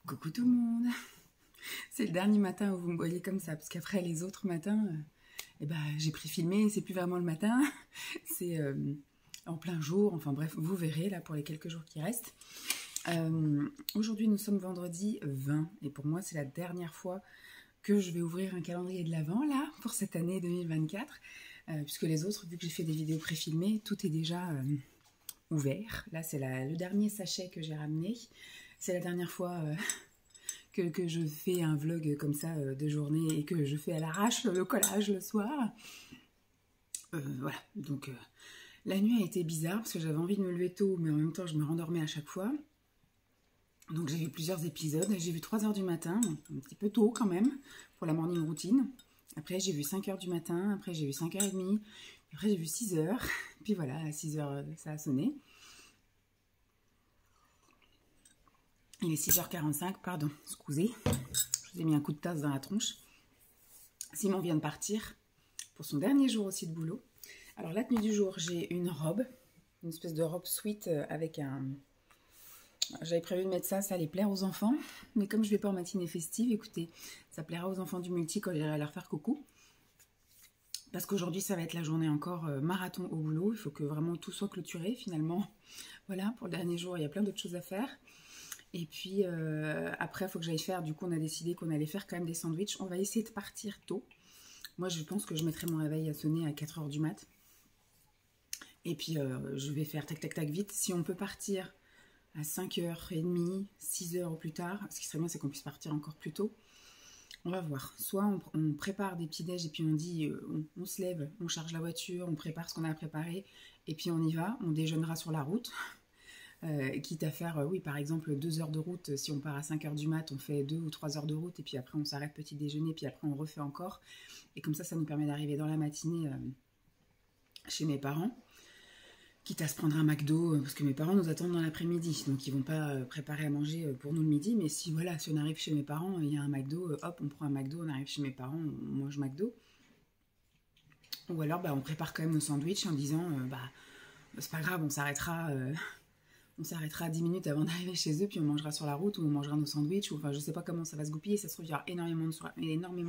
Coucou tout le monde. C'est le dernier matin où vous me voyez comme ça, parce qu'après les autres matins, j'ai pré-filmé, c'est plus vraiment le matin, c'est en plein jour, enfin bref, vous verrez là pour les quelques jours qui restent. Aujourd'hui nous sommes vendredi 20, et pour moi c'est la dernière fois que je vais ouvrir un calendrier de l'Avent là, pour cette année 2024, puisque les autres, vu que j'ai fait des vidéos pré-filmées, tout est déjà ouvert. Là c'est le dernier sachet que j'ai ramené. C'est la dernière fois que je fais un vlog comme ça de journée et que je fais à l'arrache le collage le soir. Voilà, donc la nuit a été bizarre parce que j'avais envie de me lever tôt, mais en même temps je me rendormais à chaque fois. Donc j'ai vu plusieurs épisodes. J'ai vu 3 h du matin, un petit peu tôt quand même, pour la morning routine. Après j'ai vu 5 h du matin, après j'ai vu 5 h 30, après j'ai vu 6 h. Puis voilà, à 6 h ça a sonné. Il est 6 h 45, pardon, excusez. Je vous ai mis un coup de tasse dans la tronche. Simon vient de partir pour son dernier jour aussi de boulot. Alors la tenue du jour, j'ai une robe, une espèce de robe sweat avec un... J'avais prévu de mettre ça allait plaire aux enfants. Mais comme je vais pas en matinée festive, écoutez, ça plaira aux enfants du multi quand j'irai leur faire coucou. Parce qu'aujourd'hui, ça va être la journée encore marathon au boulot. Il faut que vraiment tout soit clôturé finalement. Voilà, pour le dernier jour, il y a plein d'autres choses à faire. Et puis après, il faut que j'aille faire, du coup on a décidé qu'on allait faire quand même des sandwichs. On va essayer de partir tôt. Moi je pense que je mettrai mon réveil à sonner à 4 h du mat. Et puis je vais faire tac tac tac vite. Si on peut partir à 5 h 30, 6 h au plus tard, ce qui serait bien c'est qu'on puisse partir encore plus tôt. On va voir. Soit on prépare des petits déj et puis on dit on se lève, on charge la voiture, on prépare ce qu'on a à préparer et puis on y va, on déjeunera sur la route. Quitte à faire, oui, par exemple 2 heures de route, si on part à 5 h du mat, on fait 2 ou 3 heures de route, et puis après on s'arrête petit déjeuner, puis après on refait encore, et comme ça nous permet d'arriver dans la matinée chez mes parents, quitte à se prendre un McDo, parce que mes parents nous attendent dans l'après-midi, donc ils vont pas préparer à manger pour nous le midi, mais si voilà, si on arrive chez mes parents, il y a un McDo, hop, on prend un McDo, on arrive chez mes parents, on mange McDo, ou alors on prépare quand même nos sandwichs en disant, c'est pas grave, on s'arrêtera 10 minutes avant d'arriver chez eux, puis on mangera sur la route, ou on mangera nos sandwichs, ou enfin je sais pas comment ça va se goupiller, ça se trouve il y aura énormément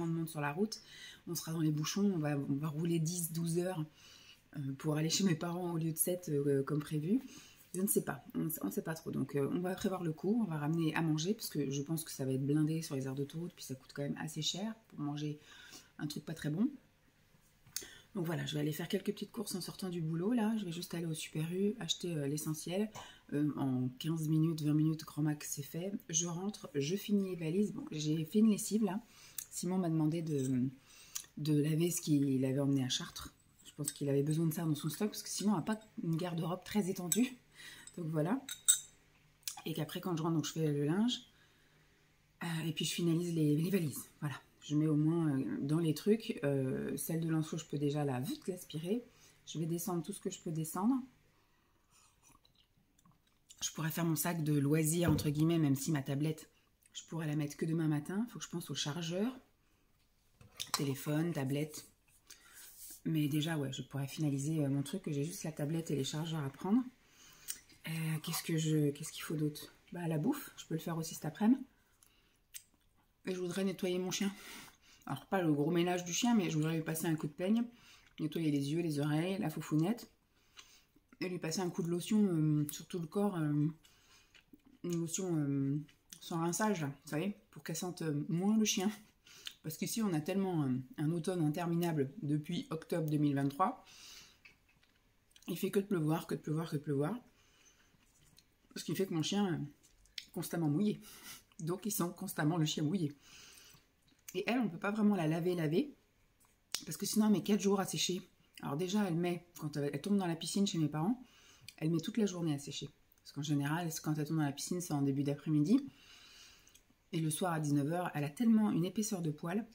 de monde sur la route, on sera dans les bouchons, on va rouler 10-12 heures pour aller chez mes parents au lieu de 7 comme prévu, je ne sais pas, on ne sait pas trop, donc on va prévoir le coup, on va ramener à manger, parce que je pense que ça va être blindé sur les aires d'autoroute, puis ça coûte quand même assez cher pour manger un truc pas très bon. Donc voilà, je vais aller faire quelques petites courses en sortant du boulot, là. Je vais juste aller au Super U, acheter l'essentiel. En 15 minutes, 20 minutes, grand max, c'est fait. Je rentre, je finis les valises. Bon, j'ai fait une lessive, là. Simon m'a demandé de laver ce qu'il avait emmené à Chartres. Je pense qu'il avait besoin de ça dans son stock, parce que Simon n'a pas une garde-robe très étendue. Donc voilà. Et qu'après, quand je rentre, donc, je fais le linge. Et puis, je finalise les valises. Voilà. Je mets au moins dans les trucs, celle de l'info, je peux déjà vite l'aspirer. Je vais descendre tout ce que je peux descendre. Je pourrais faire mon sac de loisirs, entre guillemets, même si ma tablette, je pourrais la mettre que demain matin. Il faut que je pense au chargeur, téléphone, tablette. Mais déjà, ouais, je pourrais finaliser mon truc, que j'ai juste la tablette et les chargeurs à prendre. Qu'est-ce qu'il faut d'autre? La bouffe, je peux le faire aussi cet après-midi. Et je voudrais nettoyer mon chien. Alors pas le gros ménage du chien, mais je voudrais lui passer un coup de peigne, nettoyer les yeux, les oreilles, la foufounette, et lui passer un coup de lotion sur tout le corps, une lotion sans rinçage, là, vous savez, pour qu'elle sente moins le chien. Parce qu'ici on a tellement un automne interminable depuis octobre 2023, il fait que de pleuvoir, que de pleuvoir, que de pleuvoir. Ce qui fait que mon chien est constamment mouillé. Donc il sent constamment le chien mouillé. Et elle, on ne peut pas vraiment la laver, parce que sinon elle met 4 jours à sécher. Alors déjà, elle met, quand elle tombe dans la piscine chez mes parents, elle met toute la journée à sécher. Parce qu'en général, quand elle tombe dans la piscine, c'est en début d'après-midi. Et le soir à 19 h, elle a tellement une épaisseur de poils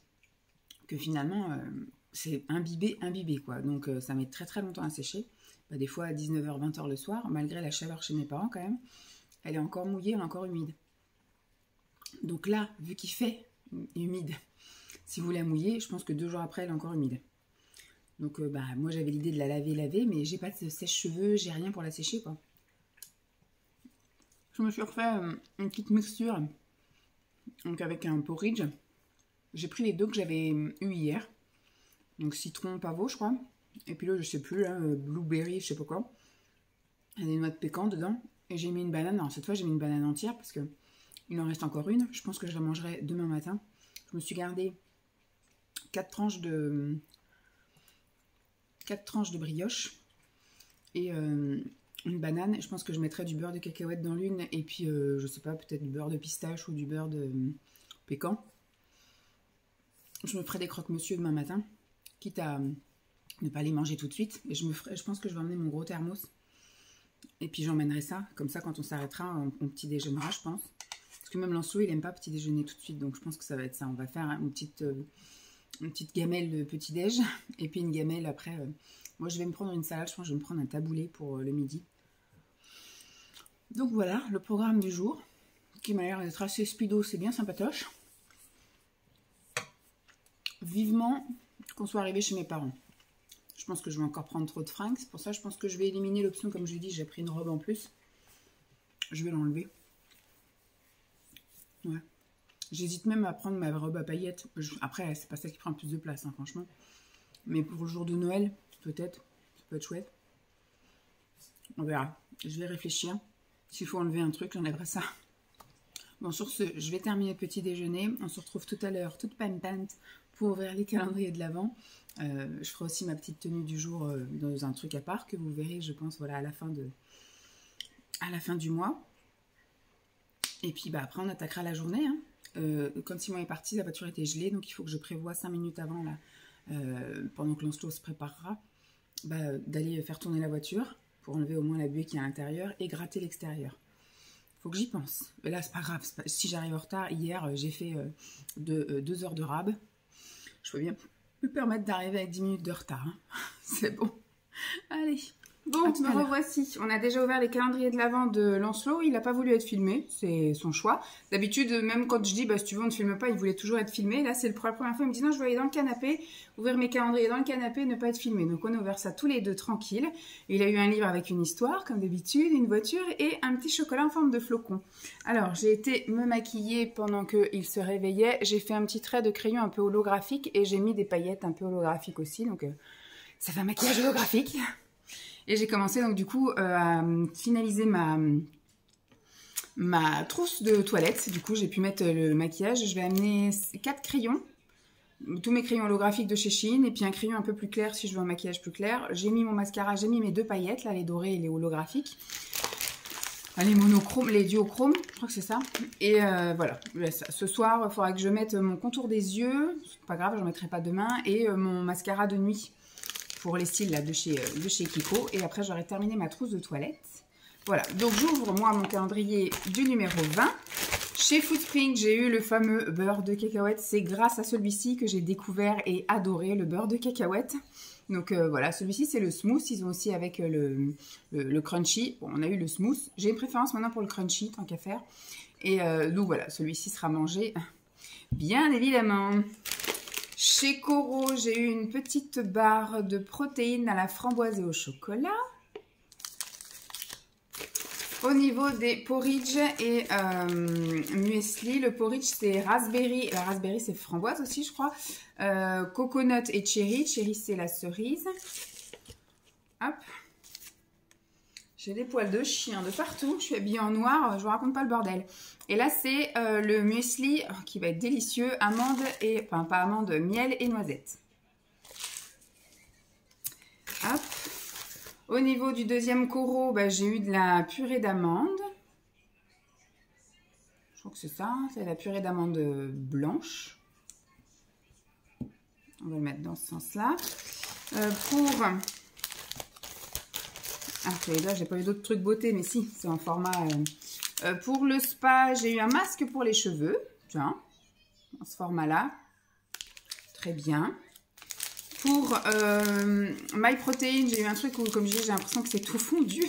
que finalement, c'est imbibé, quoi. Donc ça met très très longtemps à sécher. Des fois à 19 h, 20 h le soir, malgré la chaleur chez mes parents quand même, elle est encore mouillée, elle est encore humide. Donc là, vu qu'il fait humide, si vous la mouillez, je pense que 2 jours après, elle est encore humide. Donc moi j'avais l'idée de la laver, mais j'ai pas de sèche-cheveux, j'ai rien pour la sécher, quoi. Je me suis refait une petite mixture Donc avec un porridge. J'ai pris les deux que j'avais eu hier. Donc citron, pavot, je crois. Et puis là, je sais plus, là, blueberry, je sais pas quoi. Il y a des noix de pécan dedans. Et j'ai mis une banane. Alors cette fois, j'ai mis une banane entière parce que il en reste encore une. Je pense que je la mangerai demain matin. Je me suis gardé 4 tranches de brioche et une banane. Je pense que je mettrai du beurre de cacahuète dans l'une et puis je sais pas, peut-être du beurre de pistache ou du beurre de pécan. Je me ferai des croque-monsieur demain matin, quitte à ne pas les manger tout de suite. Et je pense que je vais emmener mon gros thermos. Et puis j'emmènerai ça, comme ça quand on s'arrêtera, on petit déjeunera, je pense. Parce que même Lancelot, il aime pas petit déjeuner tout de suite, donc je pense que ça va être ça. On va faire une petite gamelle de petit déj, et puis une gamelle après. Moi, je vais me prendre une salade, je pense que je vais me prendre un taboulé pour le midi. Donc voilà, le programme du jour, qui m'a l'air d'être assez speedo, c'est bien sympatoche. Vivement qu'on soit arrivé chez mes parents. Je pense que je vais encore prendre trop de fringues. C'est pour ça, je pense que je vais éliminer l'option, comme je l'ai dit, j'ai pris une robe en plus. Je vais l'enlever. Ouais. J'hésite même à prendre ma robe à paillettes. Après, c'est pas ça qui prend le plus de place, hein, franchement. Mais pour le jour de Noël, peut-être, ça peut être chouette. On verra. Je vais réfléchir. S'il faut enlever un truc, j'enlèverai ça. Bon, sur ce, je vais terminer le petit déjeuner. On se retrouve tout à l'heure, toute pimpante, pour ouvrir les calendriers de l'Avent. Je ferai aussi ma petite tenue du jour dans un truc à part que vous verrez, je pense, voilà, à la fin du mois. Et puis bah, après, on attaquera la journée. Hein. Quand Simon est parti, la voiture était gelée, donc il faut que je prévoie 5 minutes avant, là, pendant que Lancelot se préparera, d'aller faire tourner la voiture pour enlever au moins la buée qui est à l'intérieur et gratter l'extérieur. Faut que j'y pense. Mais là, c'est pas grave. Si j'arrive en retard, hier, j'ai fait 2 heures de rab. Je peux bien me permettre d'arriver avec 10 minutes de retard. Hein. C'est bon. Allez. Bon, me revoici. On a déjà ouvert les calendriers de l'Avent de Lancelot. Il n'a pas voulu être filmé. C'est son choix. D'habitude, même quand je dis, si tu veux, on ne filme pas, il voulait toujours être filmé. Là, c'est la première fois. Il me dit, non, je vais aller dans le canapé, ouvrir mes calendriers dans le canapé, ne pas être filmé. Donc, on a ouvert ça tous les deux tranquilles. Il a eu un livre avec une histoire, comme d'habitude, une voiture et un petit chocolat en forme de flocon. Alors, j'ai été me maquiller pendant qu'il se réveillait. J'ai fait un petit trait de crayon un peu holographique et j'ai mis des paillettes un peu holographiques aussi. Donc, ça fait un maquillage holographique. Et j'ai commencé donc du coup à finaliser ma trousse de toilette. Du coup, j'ai pu mettre le maquillage. Je vais amener 4 crayons. Tous mes crayons holographiques de chez Shein. Et puis un crayon un peu plus clair si je veux un maquillage plus clair. J'ai mis mon mascara. J'ai mis mes 2 paillettes, là, les dorées et les holographiques. Les monochromes, les duochromes, je crois que c'est ça. Et voilà, ce soir, il faudra que je mette mon contour des yeux. C'est pas grave, j'en mettrai pas demain. Et mon mascara de nuit. Pour les styles là, de chez Kiko. Et après, j'aurai terminé ma trousse de toilette. Voilà, donc j'ouvre moi mon calendrier du numéro 20. Chez Foodspring, j'ai eu le fameux beurre de cacahuète. C'est grâce à celui-ci que j'ai découvert et adoré le beurre de cacahuète. Donc voilà, celui-ci c'est le smooth. Ils ont aussi avec le crunchy. Bon, on a eu le smooth. J'ai une préférence maintenant pour le crunchy, tant qu'à faire. Et donc voilà, celui-ci sera mangé, bien évidemment. Chez Coro, j'ai eu une petite barre de protéines à la framboise et au chocolat. Au niveau des porridge et muesli, le porridge c'est raspberry. La raspberry c'est framboise aussi, je crois. Coconut et cherry. Cherry c'est la cerise. Hop. J'ai des poils de chien de partout. Je suis habillée en noir, je vous raconte pas le bordel. Et là, c'est le muesli qui va être délicieux. Amandes et... Enfin, pas amandes, miel et noisettes. Hop. Au niveau du deuxième Coro, j'ai eu de la purée d'amandes. Je crois que c'est ça. C'est la purée d'amandes blanche. On va le mettre dans ce sens-là. Là, j'ai pas eu d'autres trucs beauté, mais si, c'est en format... pour le spa, j'ai eu un masque pour les cheveux. Tiens, dans ce format-là. Très bien. Pour MyProtein, j'ai eu un truc où, comme je dis, j'ai l'impression que c'est tout fondu.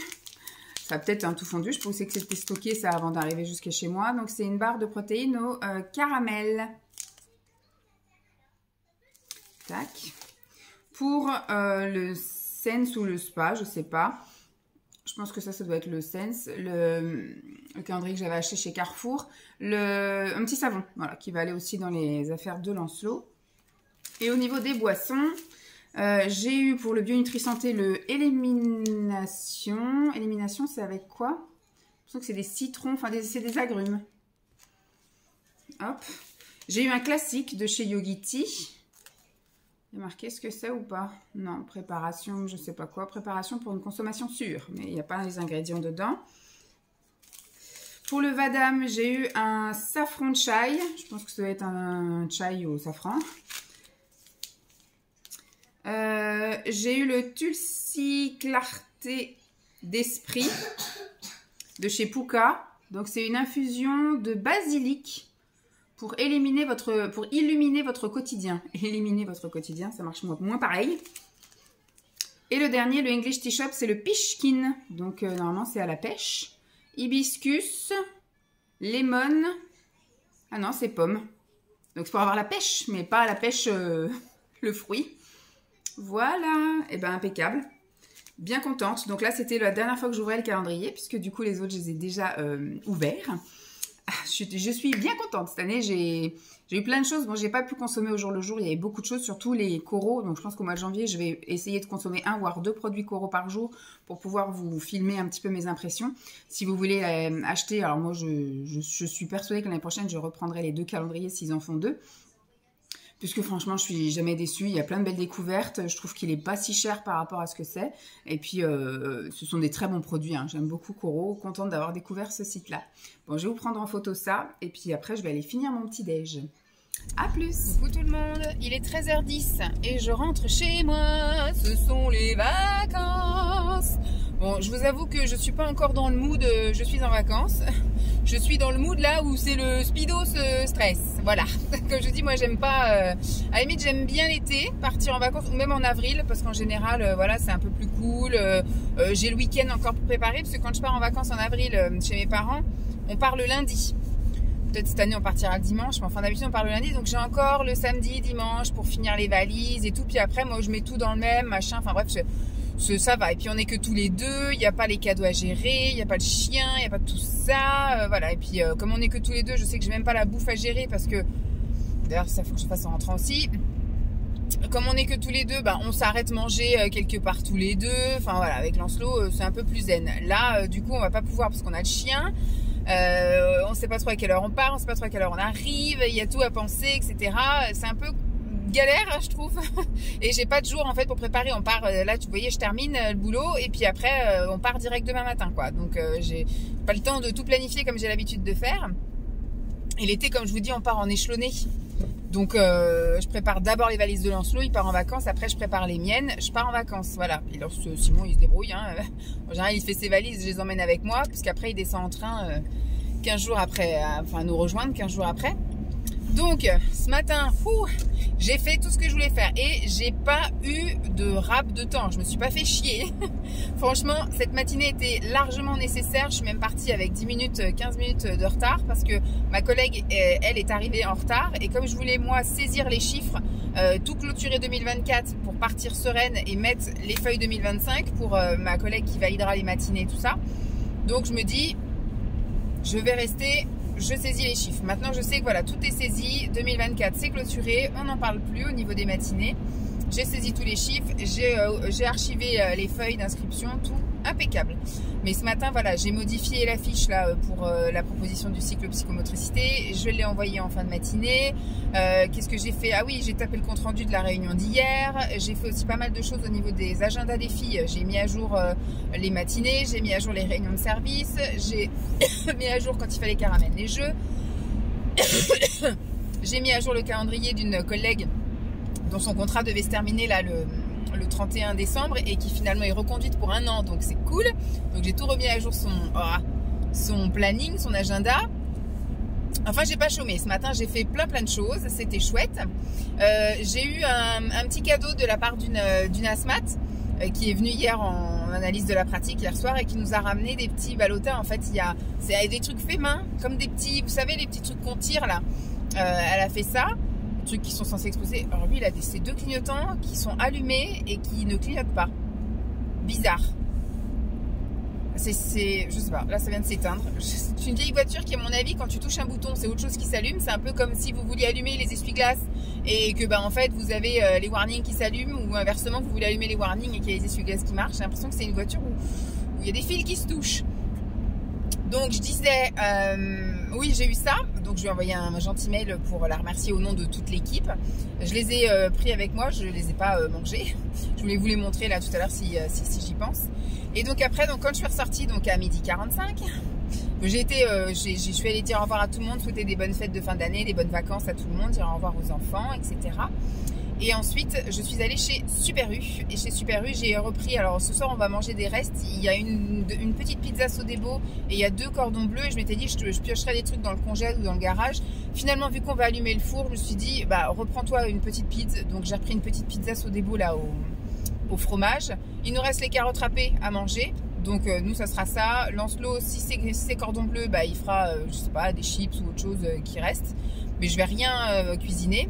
Ça a peut-être un tout fondu. Je pensais que c'était stocké ça avant d'arriver jusqu'à chez moi. Donc, c'est une barre de protéines au caramel. Tac. Pour le Sense ou le spa, je sais pas. Je pense que ça doit être le Sense, le calendrier que j'avais acheté chez Carrefour, un petit savon, voilà, qui va aller aussi dans les affaires de Lancelot. Et au niveau des boissons, j'ai eu pour le Bio-Nutri Santé le Élimination. Élimination, c'est avec quoi? J'ai l'impression que c'est des citrons, enfin c'est des agrumes. Hop. J'ai eu un classique de chez Yogiti. Il y a marqué ce que c'est ou pas? Non, préparation, je sais pas quoi. Préparation pour une consommation sûre, mais il n'y a pas les ingrédients dedans. Pour le Vadam, j'ai eu un safran de chai. Je pense que ça doit être un chai au safran. J'ai eu le Tulsi Clarté d'Esprit de chez Puka. Donc c'est une infusion de basilic pour illuminer votre quotidien. Éliminer votre quotidien, ça marche moins pareil. Et le dernier, le English Tea Shop, c'est le Pishkin. Donc normalement c'est à la pêche. Hibiscus, lemon. Ah non, c'est pomme. Donc c'est pour avoir la pêche, mais pas la pêche le fruit. Voilà, et ben impeccable. Bien contente. Donc là, c'était la dernière fois que j'ouvrais le calendrier, puisque du coup, les autres, je les ai déjà ouverts. Je suis bien contente. Cette année, j'ai eu plein de choses. Bon, j'ai pas pu consommer au jour le jour. Il y avait beaucoup de choses, surtout les coraux. Donc, je pense qu'au mois de janvier, je vais essayer de consommer 1 voire 2 produits coraux par jour pour pouvoir vous filmer un petit peu mes impressions. Si vous voulez acheter, alors moi, je suis persuadée que l'année prochaine, je reprendrai les 2 calendriers s'ils en font 2. Puisque franchement, je suis jamais déçue. Il y a plein de belles découvertes. Je trouve qu'il est pas si cher par rapport à ce que c'est. Et puis, ce sont des très bons produits. Hein. J'aime beaucoup Coro. Contente d'avoir découvert ce site-là. Bon, je vais vous prendre en photo ça. Et puis après, je vais aller finir mon petit déj. A plus. Coucou tout le monde. Il est 13h10 et je rentre chez moi. Ce sont les vacances. Bon, je vous avoue que je suis pas encore dans le mood. Je suis en vacances. Je suis dans le mood là où c'est le speedo stress. Voilà. Comme je dis, moi j'aime pas. À la limite, j'aime bien l'été, partir en vacances, ou même en avril, parce qu'en général, voilà, c'est un peu plus cool. J'ai le week-end encore pour préparer, parce que quand je pars en vacances en avril chez mes parents, on part le lundi. Peut-être cette année on partira le dimanche, mais enfin d'habitude on part le lundi, donc j'ai encore le samedi, dimanche pour finir les valises et tout. Puis après, moi je mets tout dans le même machin. Enfin bref. Ça va, et puis on est que tous les deux, il n'y a pas les cadeaux à gérer, il n'y a pas le chien, il n'y a pas tout ça, voilà. Et puis comme on est que tous les deux, je sais que j'ai même pas la bouffe à gérer, parce que d'ailleurs ça faut que je fasse en rentrant aussi. Comme on est que tous les deux, bah, on s'arrête manger quelque part tous les deux. Enfin voilà, avec Lancelot c'est un peu plus zen. Là du coup on va pas pouvoir, parce qu'on a le chien, on sait pas trop à quelle heure on part, on sait pas trop à quelle heure on arrive, il y a tout à penser, etc. C'est un peu galère, je trouve. Et j'ai pas de jour en fait pour préparer. On part là, tu voyais, je termine le boulot et puis après on part direct demain matin, quoi. Donc j'ai pas le temps de tout planifier comme j'ai l'habitude de faire. Et l'été, comme je vous dis, on part en échelonné. Donc je prépare d'abord les valises de Lancelot, il part en vacances, après je prépare les miennes, je pars en vacances, voilà. Et alors Simon il se débrouille, hein. En général il fait ses valises, je les emmène avec moi, puisqu'après il descend en train 15 jours après, enfin nous rejoindre 15 jours après. Donc ce matin, j'ai fait tout ce que je voulais faire et j'ai pas eu de rap de temps, je me suis pas fait chier. Franchement, cette matinée était largement nécessaire. Je suis même partie avec 10 minutes, 15 minutes de retard, parce que ma collègue, elle est arrivée en retard, et comme je voulais moi saisir les chiffres, tout clôturer 2024 pour partir sereine et mettre les feuilles 2025 pour ma collègue qui validera les matinées, tout ça. Donc je me dis, je vais rester, je saisis les chiffres. Maintenant je sais que voilà, tout est saisi, 2024 c'est clôturé, on n'en parle plus au niveau des matinées. J'ai saisi tous les chiffres, j'ai archivé les feuilles d'inscription, tout impeccable. Mais ce matin, voilà, j'ai modifié la fiche là pour la proposition du cycle psychomotricité. Je l'ai envoyé en fin de matinée. Qu'est-ce que j'ai fait? Ah oui, j'ai tapé le compte rendu de la réunion d'hier. J'ai fait aussi pas mal de choses au niveau des agendas des filles. J'ai mis à jour les matinées, j'ai mis à jour les réunions de service, j'ai mis à jour quand il fallait qu'elle ramène les jeux. J'ai mis à jour le calendrier d'une collègue dont son contrat devait se terminer là le 31 décembre et qui finalement est reconduite pour 1 an, donc c'est cool. Donc j'ai tout remis à jour, son planning, son agenda. Enfin, j'ai pas chômé. Ce matin, j'ai fait plein de choses, c'était chouette. J'ai eu un petit cadeau de la part d'une asthmate qui est venue hier en analyse de la pratique hier soir et qui nous a ramené des petits ballotins. En fait, c'est des trucs faits main, comme des petits, vous savez, les petits trucs qu'on tire là. Elle a fait ça. Trucs qui sont censés exploser. Alors lui, il a ces 2 clignotants qui sont allumés et qui ne clignotent pas. Bizarre. je sais pas, là ça vient de s'éteindre. C'est une vieille voiture qui, à mon avis, quand tu touches un bouton, c'est autre chose qui s'allume. C'est un peu comme si vous vouliez allumer les essuie-glaces et que en fait vous avez les warnings qui s'allument, ou inversement vous voulez allumer les warnings et qu'il y a les essuie-glaces qui marchent. J'ai l'impression que c'est une voiture où il y a des fils qui se touchent. Donc je disais, oui, j'ai eu ça. Donc je lui ai envoyé un gentil mail pour la remercier au nom de toute l'équipe. Je les ai pris avec moi, je les ai pas mangés. Je voulais vous les montrer là tout à l'heure si j'y pense. Et donc après, quand je suis ressortie donc à 12h45, je suis allée dire au revoir à tout le monde, souhaiter des bonnes fêtes de fin d'année, des bonnes vacances à tout le monde, dire au revoir aux enfants, etc. Et ensuite, je suis allée chez Super U. Et chez Super U, j'ai repris. Alors ce soir, on va manger des restes. Il y a une petite pizza Sodebo et il y a 2 cordons bleus. Et je m'étais dit, je piocherais des trucs dans le congèle ou dans le garage. Finalement, vu qu'on va allumer le four, je me suis dit, reprends-toi une petite pizza. Donc j'ai repris une petite pizza Sodebo là au fromage. Il nous reste les carottes râpées à manger. Donc nous, ça sera ça. Lancelot, si c'est cordons bleus, il fera, je sais pas, des chips ou autre chose qui reste. Mais je vais rien cuisiner.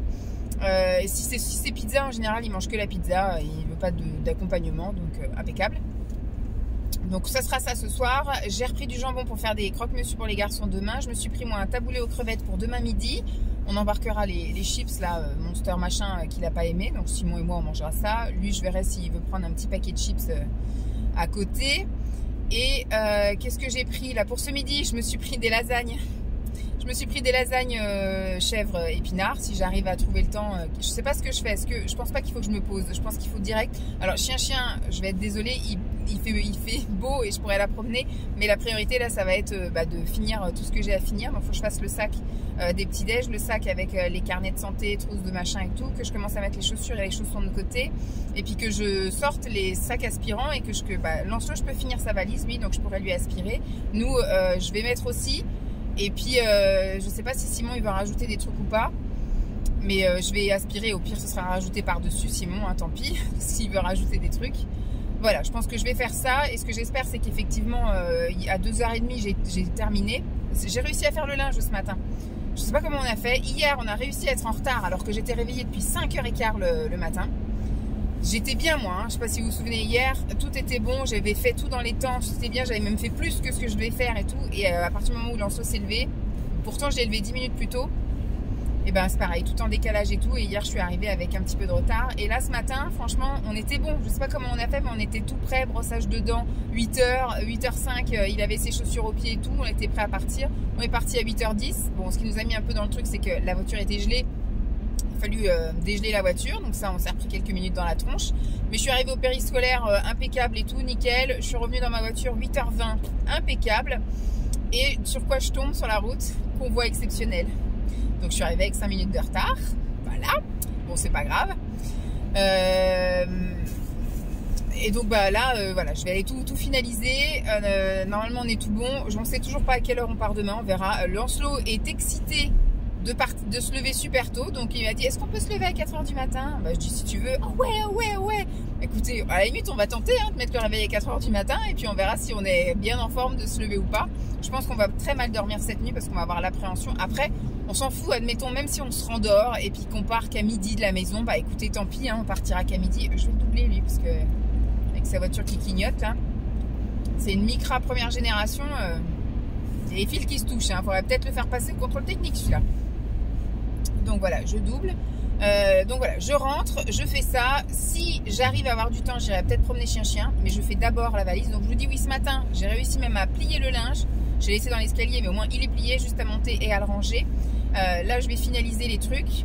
Si c'est pizza, en général il mange que la pizza, il veut pas d'accompagnement, donc impeccable. Donc ça sera ça ce soir. J'ai repris du jambon pour faire des croque-monsieur pour les garçons demain. Je me suis pris moi un taboulé aux crevettes pour demain midi. On embarquera les chips là, Monster machin qu'il n'a pas aimé, donc Simon et moi on mangera ça. Lui je verrai s'il veut prendre un petit paquet de chips à côté. Et qu'est-ce que j'ai pris là pour ce midi? Je me suis pris des lasagnes. Je me suis pris des lasagnes chèvre épinards, si j'arrive à trouver le temps. Je sais pas ce que je fais. Je pense pas qu'il faut que je me pose. Je pense qu'il faut direct. Alors chien, je vais être désolée, il fait beau et je pourrais la promener. Mais la priorité là, ça va être de finir tout ce que j'ai à finir. Donc il faut que je fasse le sac des petits déj, le sac avec les carnets de santé, trousses de machin et tout, que je commence à mettre les chaussures et les chaussons de côté. Et puis que je sorte les sacs aspirants et que Lancelot, je peux finir sa valise, lui, donc je pourrais lui aspirer. Nous, je vais mettre aussi. Et puis, je sais pas si Simon il va rajouter des trucs ou pas. Mais je vais aspirer. Au pire, ce sera rajouté par-dessus Simon, tant pis, s'il veut rajouter des trucs. Voilà, je pense que je vais faire ça. Et ce que j'espère, c'est qu'effectivement, à 2h30, j'ai terminé. J'ai réussi à faire le linge ce matin. Je sais pas comment on a fait. Hier, on a réussi à être en retard alors que j'étais réveillée depuis 5h15 le matin. J'étais bien moi, je sais pas si vous vous souvenez, hier, tout était bon, j'avais fait tout dans les temps, c'était bien, j'avais même fait plus que ce que je devais faire et tout. Et à partir du moment où Lancelot s'est levé, pourtant je l'ai levé 10 minutes plus tôt, et c'est pareil, tout en décalage et tout. Et hier je suis arrivée avec un petit peu de retard. Et là ce matin, franchement, on était bon. Je sais pas comment on a fait, mais on était tout prêt, brossage de dents, 8h, 8h05, il avait ses chaussures aux pieds et tout, on était prêt à partir. On est parti à 8h10. Bon, ce qui nous a mis un peu dans le truc, c'est que la voiture était gelée. Il a fallu dégeler la voiture, donc ça on s'est repris quelques minutes dans la tronche. Mais je suis arrivée au périscolaire impeccable et tout, nickel. Je suis revenue dans ma voiture 8h20, impeccable. Et sur quoi je tombe sur la route? Convoi exceptionnel. Donc je suis arrivée avec 5 minutes de retard, voilà, bon c'est pas grave. Et donc là, voilà, je vais aller tout finaliser. Normalement on est tout bon, je ne sais toujours pas à quelle heure on part demain, on verra. Lancelot est excité de se lever super tôt, donc il m'a dit est-ce qu'on peut se lever à 4h du matin? Je dis si tu veux. Oh ouais. Écoutez, à la limite on va tenter de mettre le réveil à 4h du matin et puis on verra si on est bien en forme de se lever ou pas. Je pense qu'on va très mal dormir cette nuit parce qu'on va avoir l'appréhension. Après on s'en fout, admettons, même si on se rendort et puis qu'on part qu'à midi de la maison, écoutez tant pis, on partira qu'à midi. Je vais le doubler lui parce que avec sa voiture qui clignote là, c'est une Micra première génération, il y a les fils qui se touchent, faudrait peut-être le faire passer au contrôle technique celui-là. Donc voilà, je double. Donc voilà, je rentre, je fais ça. Si j'arrive à avoir du temps, j'irai peut-être promener chien, mais je fais d'abord la valise. Donc je vous dis oui, ce matin, j'ai réussi même à plier le linge. J'ai laissé dans l'escalier, mais au moins il est plié, juste à monter et à le ranger. Là, je vais finaliser les trucs.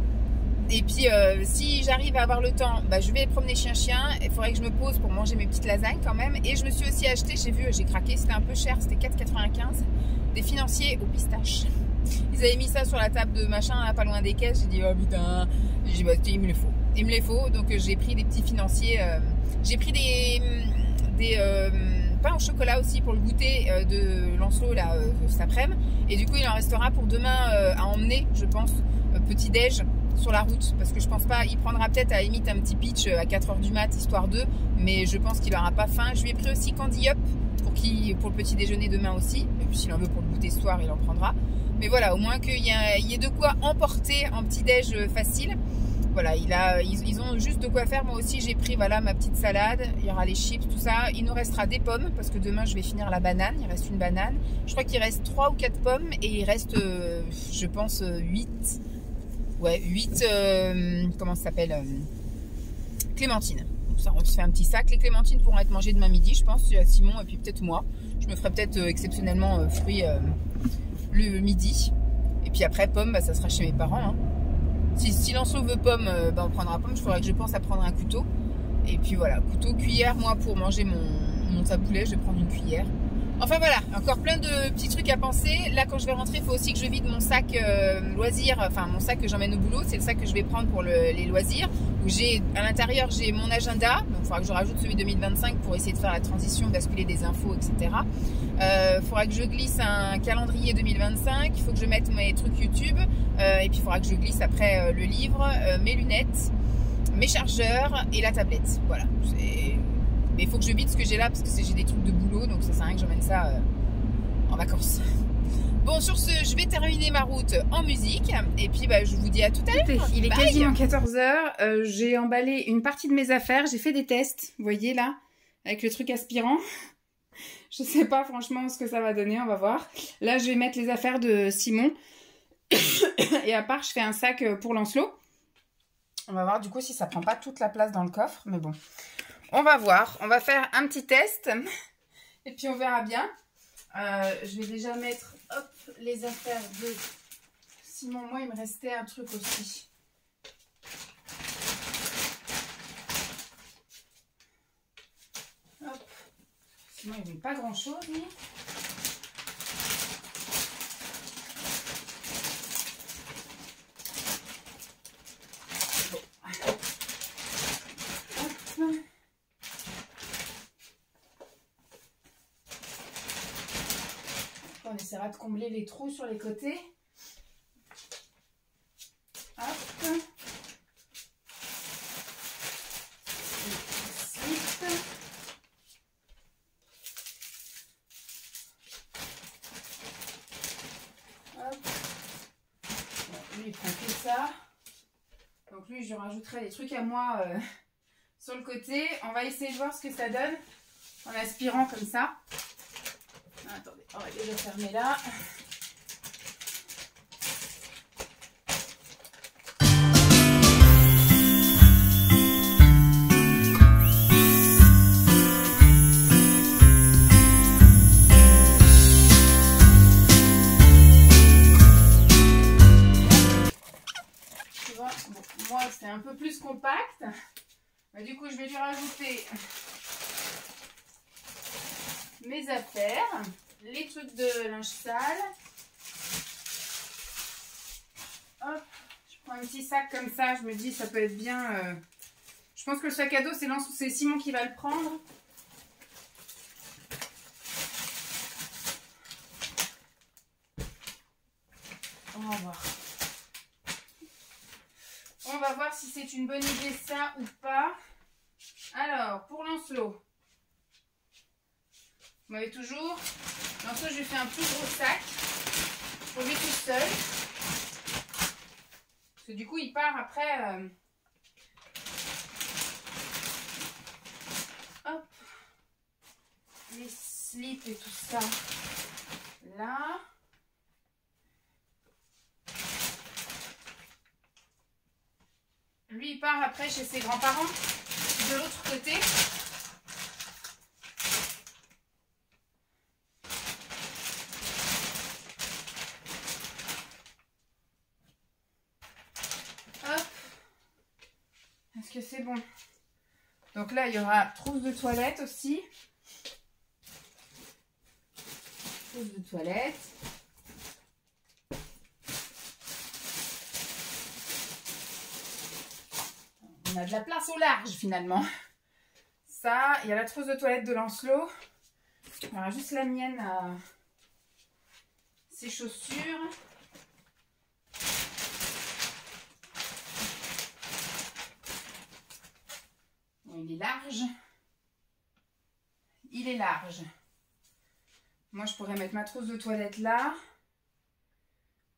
Et puis, si j'arrive à avoir le temps, je vais promener chien. Il faudrait que je me pose pour manger mes petites lasagnes quand même. Et je me suis aussi acheté, j'ai craqué, c'était un peu cher, c'était 4,95, des financiers aux pistaches. Ils avaient mis ça sur la table de machin, là, pas loin des caisses. J'ai dit, oh putain, j'ai dit, il me les faut. Il me les faut, donc j'ai pris des petits financiers. J'ai pris des pain au chocolat aussi pour le goûter de Lancelot là cet après-midi. Et du coup, il en restera pour demain à emmener, je pense, petit déj sur la route. Parce que je pense pas, il prendra peut-être à la limite un petit pitch à 4h du mat, histoire d'eux. Mais je pense qu'il n'aura pas faim. Je lui ai pris aussi Candy Up pour le petit déjeuner demain aussi. Et puis s'il en veut pour le goûter ce soir, il en prendra. Mais voilà, au moins qu'il y ait de quoi emporter en petit déj facile. voilà, ils ont juste de quoi faire. Moi aussi, j'ai pris voilà ma petite salade. Il y aura les chips, tout ça. Il nous restera des pommes parce que demain, je vais finir la banane. Il reste une banane. Je crois qu'il reste 3 ou 4 pommes et il reste, je pense, 8. Ouais, 8, comment ça s'appelle, clémentines. Ça, on se fait un petit sac. Les clémentines pourront être mangées demain midi, je pense, à Simon et puis peut-être moi. Je me ferai peut-être exceptionnellement fruits le midi. Et puis après, pommes, bah, ça sera chez mes parents. Hein. Si Lancelot veut pomme, bah, on prendra pomme. Il faudra que je pense à prendre un couteau. Et puis voilà, couteau, cuillère. Moi, pour manger mon taboulet, je vais prendre une cuillère. Enfin voilà, encore plein de petits trucs à penser. Là, quand je vais rentrer, il faut aussi que je vide mon sac loisirs. Enfin, mon sac que j'emmène au boulot. C'est le sac que je vais prendre pour les loisirs. Où à l'intérieur, j'ai mon agenda. Donc, il faudra que je rajoute celui 2025 pour essayer de faire la transition, basculer des infos, etc. Il faudra que je glisse un calendrier 2025. Il faut que je mette mes trucs YouTube. Et puis, il faudra que je glisse après le livre, mes lunettes, mes chargeurs et la tablette. Voilà. Mais il faut que je vide ce que j'ai là parce que j'ai des trucs de boulot. Donc, ça sert à rien que j'emmène ça en vacances. Bon, sur ce, je vais terminer ma route en musique. Et puis, bah, je vous dis à tout à l'heure. Il est quasiment 14 h. J'ai emballé une partie de mes affaires. J'ai fait des tests, vous voyez là, avec le truc aspirant. Je sais pas franchement ce que ça va donner, on va voir. Là, je vais mettre les affaires de Simon. Et à part, je fais un sac pour Lancelot. On va voir du coup si ça prend pas toute la place dans le coffre. Mais bon, on va voir. On va faire un petit test. Et puis, on verra bien. Je vais déjà mettre les affaires de Simon. Moi, il me restait un truc aussi. Hop. Sinon, il ne met pas grand-chose, lui. On essaiera de combler les trous sur les côtés. Hop. Slip. Hop. Bon, lui, il prend que ça. Donc lui, je rajouterai des trucs à moi sur le côté. On va essayer de voir ce que ça donne en aspirant comme ça. Attendez, on va déjà fermer là. Tu vois, bon, moi c'est un peu plus compact. Mais du coup, je vais lui rajouter mes affaires, les trucs de linge sale. Hop, je prends un petit sac comme ça, je me dis ça peut être bien. Je pense que le sac à dos, c'est Simon qui va le prendre. On va voir. On va voir si c'est une bonne idée ça ou pas. Alors, pour Lancelot. Vous m'avez toujours. Lancelot, je lui fais un plus gros sac pour lui tout seul. Parce que du coup, il part après. Hop. Les slips et tout ça. Là. Lui, il part après chez ses grands-parents. De l'autre côté. Est-ce que c'est bon? Donc là, il y aura trousse de toilette aussi. Trousse de toilette. On a de la place au large finalement. Ça, il y a la trousse de toilette de Lancelot. Il y aura juste la mienne, ses chaussures. Il est large. Il est large. Moi, je pourrais mettre ma trousse de toilette là.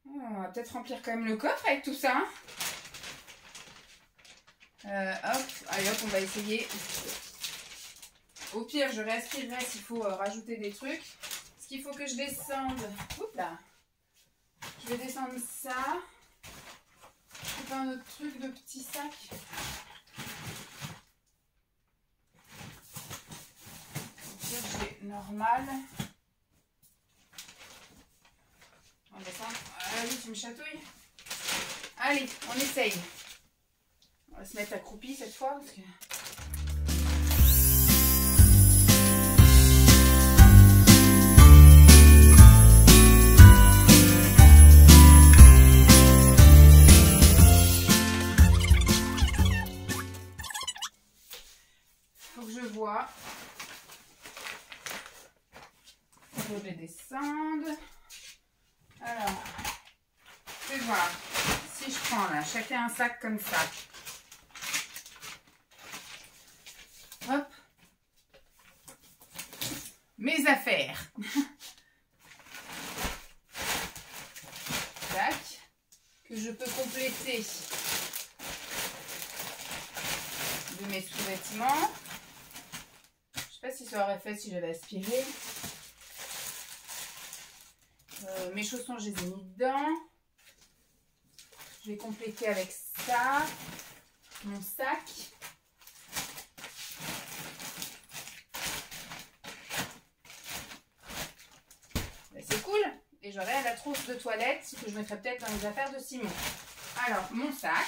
On va peut-être remplir quand même le coffre avec tout ça. Hop, allez hop, on va essayer. Au pire, je réaspirerai s'il faut rajouter des trucs. Ce qu'il faut que je descende. Oups là. Je vais descendre ça. Je fais un autre truc de petit sac. Au pire, j'ai normal. On descend. Allez, tu me chatouilles. Allez, on essaye. On va se mettre accroupi cette fois parce que... Faut que je vois. Faut que je les descende. Alors, je vais voir si je prends là, chacun un sac comme ça. Hop. Mes affaires. Tac. Que je peux compléter de mes sous-vêtements. Je sais pas si ça aurait fait si j'avais aspiré. Mes chaussons, je les ai mis dedans. Je vais compléter avec ça. Mon sac. C'est cool. Et j'aurai la trousse de toilette que je mettrai peut-être dans les affaires de Simon. Alors, mon sac.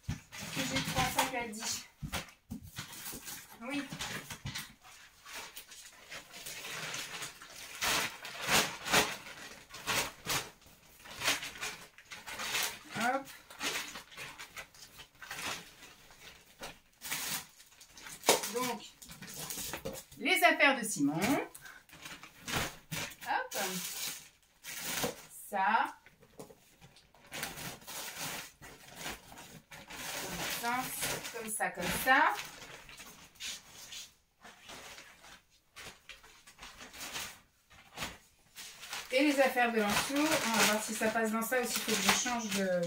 Que j'ai 3 sacs à 10. Oui. Hop. Donc, les affaires de Simon. Hop. Ça. Comme ça, comme ça. Et les affaires de Lancelot, on va voir si ça passe dans ça ou s'il faut que je change de...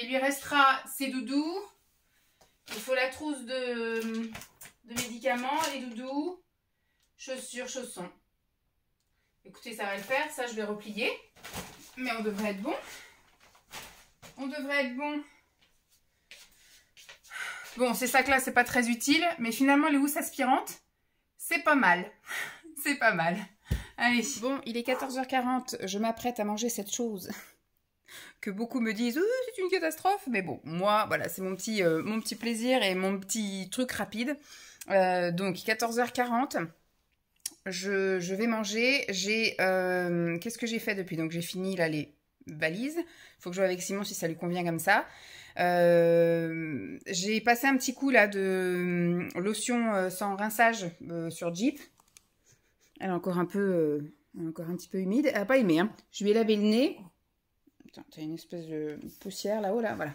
Il lui restera ses doudous. Il faut la trousse de médicaments, les doudous, chaussures, chaussons. Écoutez, ça va le faire. Ça, je vais replier. Mais on devrait être bon. On devrait être bon. Bon, ces sacs-là, c'est pas très utile. Mais finalement, les housses aspirantes, c'est pas mal. C'est pas mal. Allez. Bon, il est 14h40. Je m'apprête à manger cette chose que beaucoup me disent « c'est une catastrophe ». Mais bon, moi, voilà, c'est mon petit plaisir et mon petit truc rapide. Donc, 14h40, je vais manger. Qu'est-ce que j'ai fait depuis? Donc, j'ai fini là les valises. Il faut que je vois avec Simon si ça lui convient comme ça. J'ai passé un petit coup là de lotion sans rinçage sur Jeep. Elle est encore un petit peu humide. Elle n'a pas aimé, hein. Je lui ai lavé le nez. Attends, t'as une espèce de poussière là-haut, là, voilà.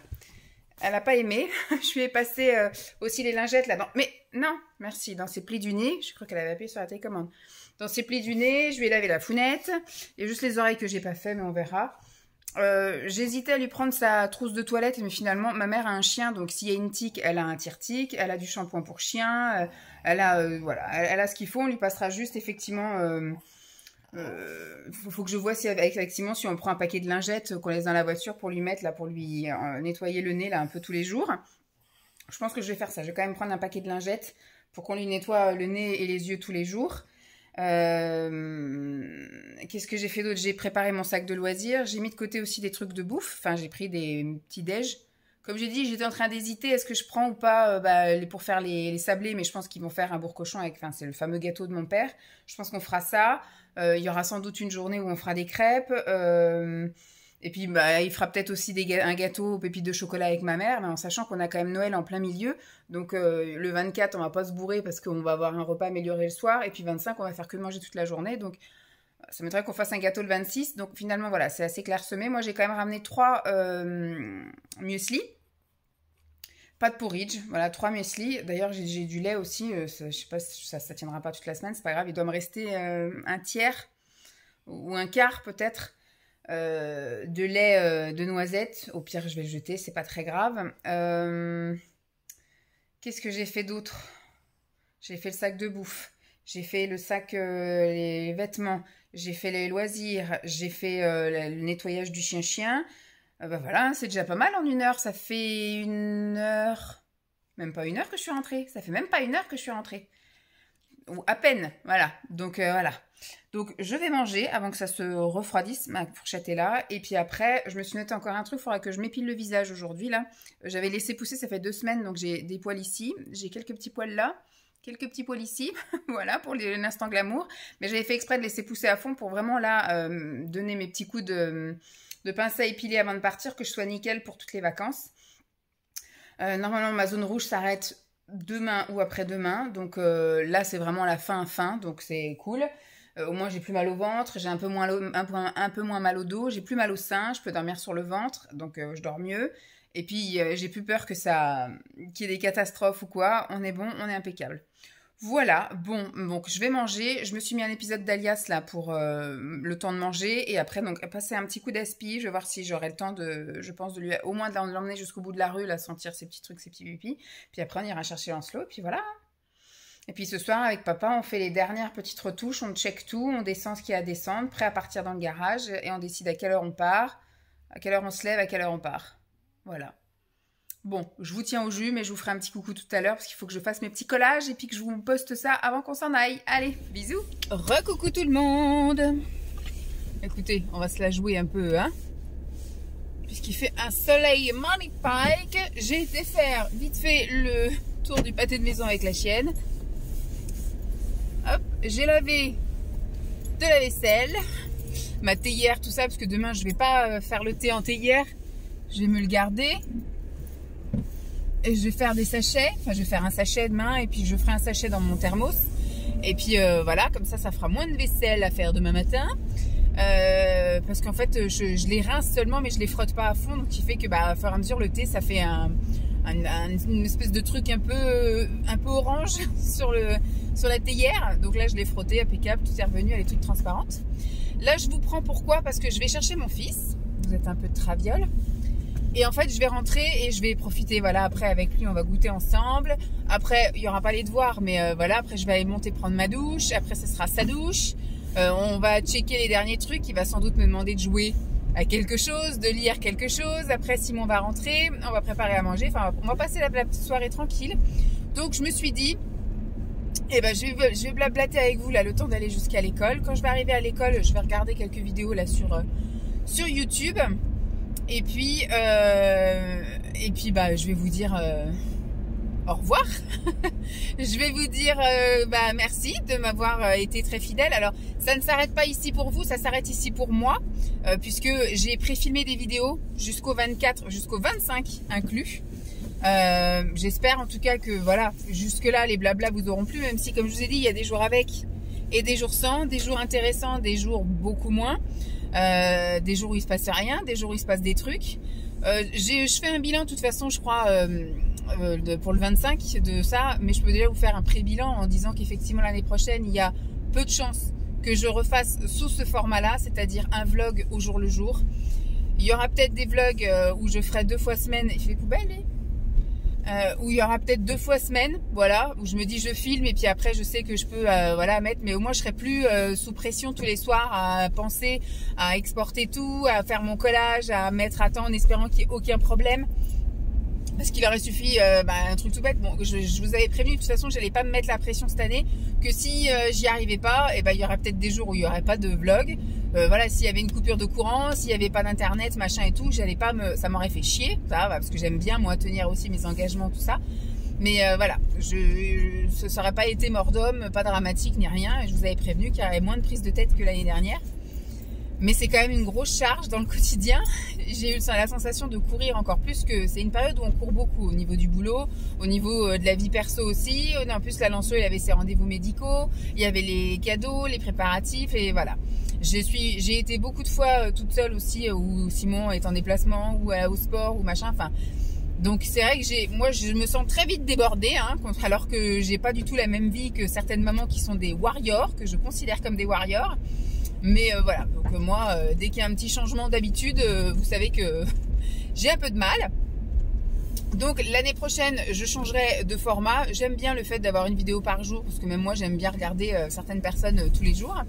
Elle n'a pas aimé. Je lui ai passé aussi les lingettes là-dedans. Mais non, merci. Dans ses plis du nez, je crois qu'elle avait appuyé sur la télécommande. Dans ses plis du nez, je lui ai lavé la founette. Il y a juste les oreilles que j'ai pas fait, mais on verra. J'hésitais à lui prendre sa trousse de toilette, mais finalement, ma mère a un chien, donc s'il y a une tique, elle a un tire-tique, elle a du shampoing pour chien, voilà, elle a ce qu'il faut, on lui passera juste effectivement... faut que je vois si avec Simon si on prend un paquet de lingettes qu'on laisse dans la voiture pour lui mettre là, pour lui nettoyer le nez là un peu tous les jours. Je pense que je vais faire ça. Je vais quand même prendre un paquet de lingettes pour qu'on lui nettoie le nez et les yeux tous les jours. Qu'est-ce que j'ai fait d'autre? J'ai préparé mon sac de loisirs. J'ai mis de côté aussi des trucs de bouffe. Enfin, j'ai pris des petits déj. Comme j'ai dit, j'étais en train d'hésiter. Est-ce que je prends ou pas pour faire les sablés? Mais je pense qu'ils vont faire un bourg-cochon avec... Enfin, c'est le fameux gâteau de mon père. Je pense qu'on fera ça. Il y aura sans doute une journée où on fera des crêpes. Et puis, bah, il fera peut-être aussi un gâteau aux pépites de chocolat avec ma mère, mais en sachant qu'on a quand même Noël en plein milieu. Donc, le 24, on va pas se bourrer parce qu'on va avoir un repas amélioré le soir. Et puis, 25, on va faire que manger toute la journée. Donc, ça m'étonnerait qu'on fasse un gâteau le 26. Donc, finalement, voilà, c'est assez clairsemé. Moi, j'ai quand même ramené 3 muesli. Pas de porridge. Voilà, 3 muesli. D'ailleurs, j'ai du lait aussi. Je sais pas si ça tiendra pas toute la semaine. C'est pas grave. Il doit me rester un tiers ou un quart peut-être. De lait de noisette, au pire je vais le jeter, c'est pas très grave. Qu'est-ce que j'ai fait d'autre? J'ai fait le sac de bouffe, j'ai fait le sac, les vêtements, j'ai fait les loisirs, j'ai fait le nettoyage du chien-chien. Bah voilà, c'est déjà pas mal en 1 heure, ça fait 1 heure, même pas 1 heure que je suis rentrée, ça fait même pas 1 heure que je suis rentrée. Ou à peine, voilà, donc voilà. Donc je vais manger avant que ça se refroidisse, ma fourchette est là, et puis après je me suis noté encore un truc, il faudra que je m'épile le visage aujourd'hui là. J'avais laissé pousser, ça fait 2 semaines, donc j'ai des poils ici, j'ai quelques petits poils là, quelques petits poils ici, voilà pour l'instant glamour, mais j'avais fait exprès de laisser pousser à fond pour vraiment là donner mes petits coups de pince à épiler avant de partir, que je sois nickel pour toutes les vacances. Normalement ma zone rouge s'arrête demain ou après-demain, donc là c'est vraiment la fin, donc c'est cool. Au moins j'ai plus mal au ventre, j'ai un peu moins mal au dos, j'ai plus mal au sein, je peux dormir sur le ventre, donc je dors mieux. Et puis j'ai plus peur que qu'il y ait des catastrophes ou quoi. On est bon, on est impeccable. Voilà, bon, donc je vais manger. Je me suis mis un épisode d'Alias là pour le temps de manger. Et après, donc, passer un petit coup d'aspi. Je vais voir si j'aurai le temps je pense, au moins de l'emmener jusqu'au bout de la rue, là, sentir ses petits trucs, ses petits pipis. Puis après, on ira chercher Lancelot. Et puis voilà. Et puis ce soir, avec papa, on fait les dernières petites retouches. On check tout, on descend ce qu'il y a à descendre, prêt à partir dans le garage. Et on décide à quelle heure on part, à quelle heure on se lève, à quelle heure on part. Voilà. Bon, je vous tiens au jus, mais je vous ferai un petit coucou tout à l'heure parce qu'il faut que je fasse mes petits collages et puis que je vous poste ça avant qu'on s'en aille. Allez, bisous. Recoucou tout le monde. Écoutez, on va se la jouer un peu, hein. Puisqu'il fait un soleil magnifique, j'ai été faire vite fait le tour du pâté de maison avec la chienne. Hop, j'ai lavé de la vaisselle, ma théière, tout ça, parce que demain je vais pas faire le thé en théière, je vais me le garder. Et je vais faire des sachets, enfin je vais faire un sachet demain et puis je ferai un sachet dans mon thermos. Et puis voilà, comme ça fera moins de vaisselle à faire demain matin. Parce qu'en fait je les rince seulement mais je les frotte pas à fond. Donc qui fait que bah, au fur et à mesure le thé ça fait une espèce de truc un peu orange sur la théière. Donc là je l'ai frotté, impeccable, tout est revenu, elle est toute transparente. Là je vous prends pourquoi? Parce que je vais chercher mon fils. Vous êtes un peu de traviole. Et en fait, je vais rentrer et je vais profiter, voilà, après avec lui, on va goûter ensemble. Après, il n'y aura pas les devoirs, mais voilà, après je vais aller monter prendre ma douche. Après, ce sera sa douche. On va checker les derniers trucs. Il va sans doute me demander de jouer à quelque chose, de lire quelque chose. Après, Simon va rentrer, on va préparer à manger. Enfin, on va passer la soirée tranquille. Donc, je me suis dit, eh ben, je vais blablater avec vous là le temps d'aller jusqu'à l'école. Quand je vais arriver à l'école, je vais regarder quelques vidéos là sur YouTube. Et puis bah, je vais vous dire au revoir. Je vais vous dire bah, merci de m'avoir été très fidèle. Alors, ça ne s'arrête pas ici pour vous, ça s'arrête ici pour moi, puisque j'ai préfilmé des vidéos jusqu'au 24, jusqu'au 25 inclus. J'espère en tout cas que voilà, jusque-là, les blablas vous auront plu, même si, comme je vous ai dit, il y a des jours avec et des jours sans, des jours intéressants, des jours beaucoup moins. Des jours où il se passe rien, des jours où il se passe des trucs. Je fais un bilan de toute façon, je crois, pour le 25 de ça, mais je peux déjà vous faire un pré-bilan en disant qu'effectivement l'année prochaine, il y a peu de chances que je refasse sous ce format-là, c'est-à-dire un vlog au jour le jour. Il y aura peut-être des vlogs où je ferai 2 fois semaine. Il fait les poubelles, lui. Où il y aura peut-être 2 fois semaine, voilà, où je me dis je filme et puis après je sais que je peux voilà mettre, mais au moins je serai plus sous pression tous les soirs à penser à exporter tout, à faire mon collage, à mettre à temps en espérant qu'il n'y ait aucun problème. Parce qu'il aurait suffi un truc tout bête. Bon, je vous avais prévenu de toute façon, j'allais pas me mettre la pression cette année, que si j'y arrivais pas, et ben il y aurait peut-être des jours où il y aurait pas de vlog. Voilà, s'il y avait une coupure de courant, s'il y avait pas d'internet, machin et tout, j'allais pas ça m'aurait fait chier, ça, parce que j'aime bien moi tenir aussi mes engagements, tout ça. Mais voilà, ce serait pas été mort d'homme, pas dramatique ni rien. Et je vous avais prévenu qu'il y aurait moins de prise de tête que l'année dernière. Mais c'est quand même une grosse charge dans le quotidien. J'ai eu la sensation de courir encore plus que c'est une période où on court beaucoup au niveau du boulot, au niveau de la vie perso aussi. En plus, la Lançon, il avait ses rendez-vous médicaux, il y avait les cadeaux, les préparatifs et voilà. J'ai été beaucoup de fois toute seule aussi où Simon est en déplacement ou au sport ou machin. Enfin, donc c'est vrai que moi je me sens très vite débordée, hein, alors que j'ai pas du tout la même vie que certaines mamans qui sont des warriors, que je considère comme des warriors. Mais voilà, donc moi, dès qu'il y a un petit changement d'habitude, vous savez que j'ai un peu de mal. Donc l'année prochaine, je changerai de format. J'aime bien le fait d'avoir une vidéo par jour, parce que même moi, j'aime bien regarder certaines personnes tous les jours.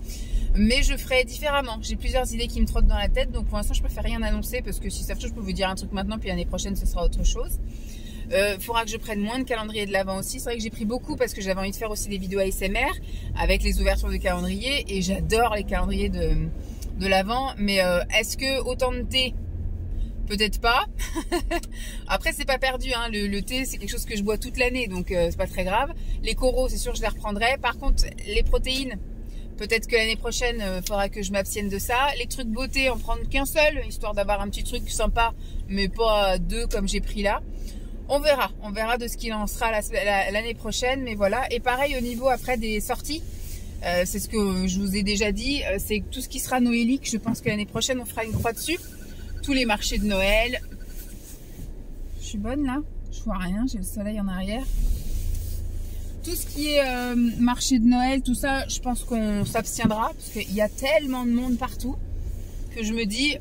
Mais je ferai différemment. J'ai plusieurs idées qui me trottent dans la tête, donc pour l'instant, je préfère rien annoncer, parce que si ça se trouve, je peux vous dire un truc maintenant, puis l'année prochaine, ce sera autre chose. Faudra que je prenne moins de calendrier de l'Avent aussi. C'est vrai que j'ai pris beaucoup parce que j'avais envie de faire aussi des vidéos ASMR avec les ouvertures de calendrier et j'adore les calendriers de l'Avent. Mais est-ce que autant de thé? Peut-être pas. Après c'est pas perdu, hein. Le thé c'est quelque chose que je bois toute l'année, donc c'est pas très grave. Les coraux c'est sûr je les reprendrai. Par contre les protéines, peut-être que l'année prochaine faudra que je m'abstienne de ça. Les trucs beauté, en prendre qu'un seul, histoire d'avoir un petit truc sympa, mais pas deux comme j'ai pris là. On verra de ce qu'il en sera l'année prochaine, mais voilà. Et pareil au niveau après des sorties, c'est ce que je vous ai déjà dit, c'est tout ce qui sera noélique, je pense que l'année prochaine on fera une croix dessus. Tous les marchés de Noël. Je suis bonne là? Je vois rien, j'ai le soleil en arrière. Tout ce qui est marché de Noël, tout ça, je pense qu'on s'abstiendra, parce qu'il y a tellement de monde partout. Que je me dis,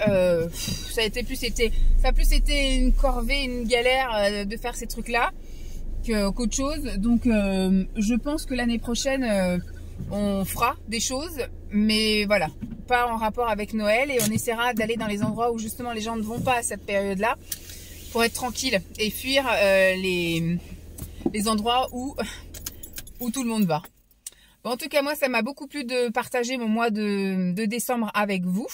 ça a plus été une corvée, une galère de faire ces trucs-là qu'autre chose. Donc, je pense que l'année prochaine, on fera des choses, mais voilà, pas en rapport avec Noël, et on essaiera d'aller dans les endroits où justement les gens ne vont pas à cette période-là pour être tranquille et fuir les endroits où tout le monde va. Bon, en tout cas, moi, ça m'a beaucoup plu de partager mon mois de décembre avec vous.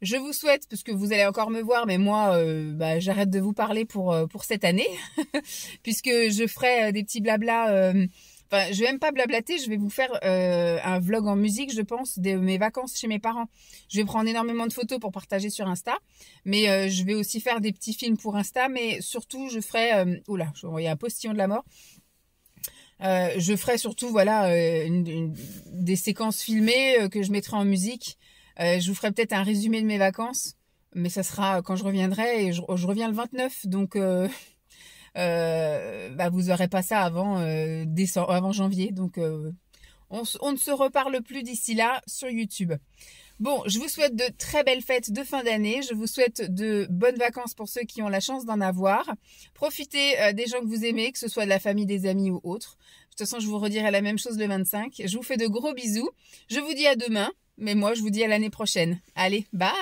Je vous souhaite, parce que vous allez encore me voir, mais moi, j'arrête de vous parler pour cette année, puisque je ferai des petits blabla. Enfin, je vais même pas blablater, je vais vous faire un vlog en musique, je pense, de mes vacances chez mes parents. Je vais prendre énormément de photos pour partager sur Insta, mais je vais aussi faire des petits films pour Insta, mais surtout, je ferai... oula, je vais envoyer un postillon de la mort. Je ferai surtout voilà des séquences filmées que je mettrai en musique. Je vous ferai peut-être un résumé de mes vacances, mais ça sera quand je reviendrai, et je reviens le 29, donc vous aurez pas ça avant janvier, donc on ne se reparle plus d'ici là sur YouTube. Bon, je vous souhaite de très belles fêtes de fin d'année. Je vous souhaite de bonnes vacances pour ceux qui ont la chance d'en avoir. Profitez des gens que vous aimez, que ce soit de la famille, des amis ou autres. De toute façon, je vous redirai la même chose le 25. Je vous fais de gros bisous. Je vous dis à demain, mais moi, je vous dis à l'année prochaine. Allez, bye!